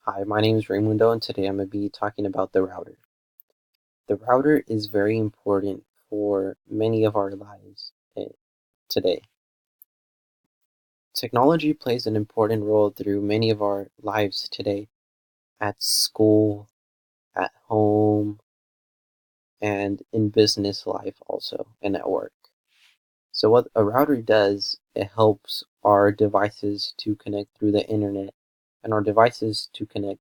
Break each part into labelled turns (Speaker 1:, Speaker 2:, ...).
Speaker 1: Hi, my name is Raymundo, and today I'm going to be talking about the router. The router is very important for many of our lives today. Technology plays an important role through many of our lives today, at school, at home, and in business life also, and at work. So what a router does, it helps our devices to connect through the internet and our devices to connect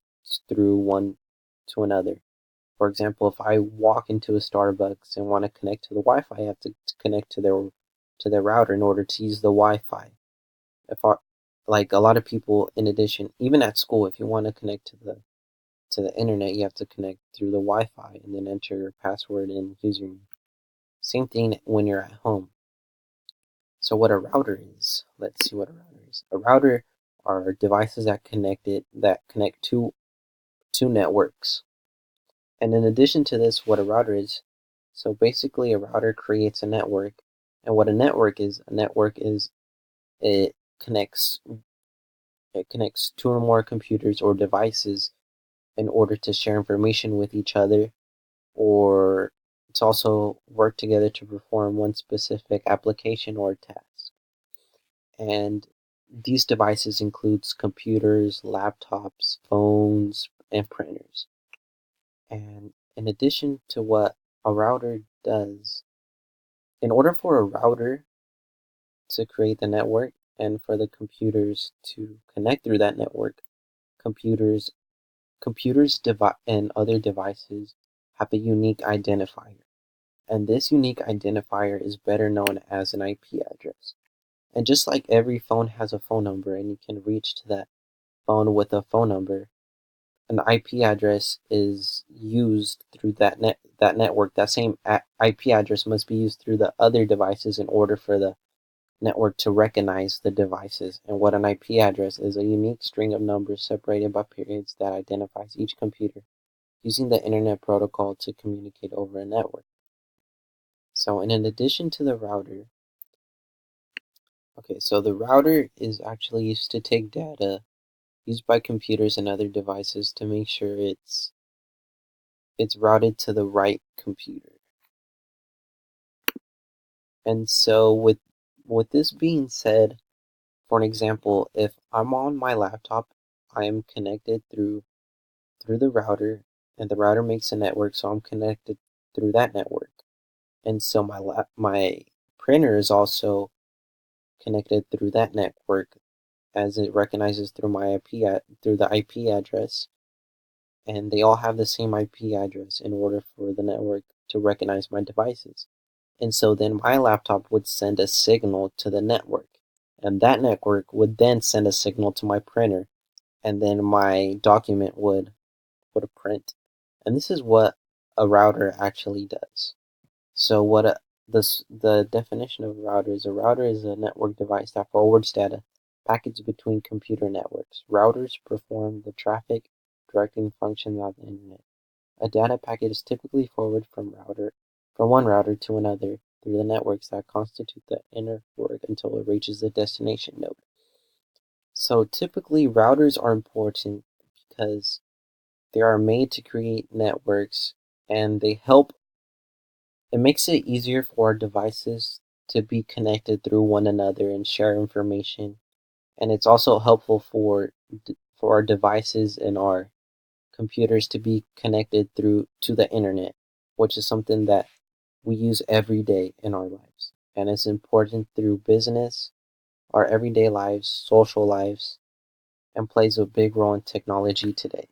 Speaker 1: through one to another. For example, if I walk into a Starbucks and want to connect to the Wi-Fi, I have to connect to their router in order to use the Wi-Fi. If I, like a lot of people, in addition, even at school, if you want to connect to the internet, you have to connect through the Wi-Fi and then enter your password and username. Same thing when you're at home. So what a router is? Let's see what a router is. A router are devices that connect to networks. And in addition to this, what a router is, so basically a router creates a network. And what a network is it connects it connects two or more computers or devices in order to share information with each other, or it's also work together to perform one specific application or task. And these devices includes computers, laptops, phones, and printers. And in addition to what a router does, in order for a router to create the network and for the computers to connect through that network, computers and other devices have a unique identifier. And this unique identifier is better known as an IP address. And just like every phone has a phone number and you can reach to that phone with a phone number, an IP address is used through that network. That same IP address must be used through the other devices in order for the network to recognize the devices. And what an IP address is, a unique string of numbers separated by periods that identifies each computer using the internet protocol to communicate over a network. So in addition to the router, so the router is actually used to take data used by computers and other devices to make sure it's routed to the right computer. And so with this being said, for an example, if I'm on my laptop, I am connected through the router, and the router makes a network, so I'm connected through that network. And so my printer is also connected through that network, as it recognizes through through the IP address, and they all have the same IP address in order for the network to recognize my devices. And so then my laptop would send a signal to the network, and that network would then send a signal to my printer, and then my document would print. And this is what a router actually does. So the definition of a router is a network device that forwards data packets between computer networks. Routers perform the traffic directing functions on the internet. A data packet is typically forwarded from one router to another through the networks that constitute the inner work until it reaches the destination node. So typically routers are important because they are made to create networks, and it makes it easier for our devices to be connected through one another and share information. And it's also helpful for our devices and our computers to be connected through to the internet, which is something that we use every day in our lives. And it's important through business, our everyday lives, social lives, and plays a big role in technology today.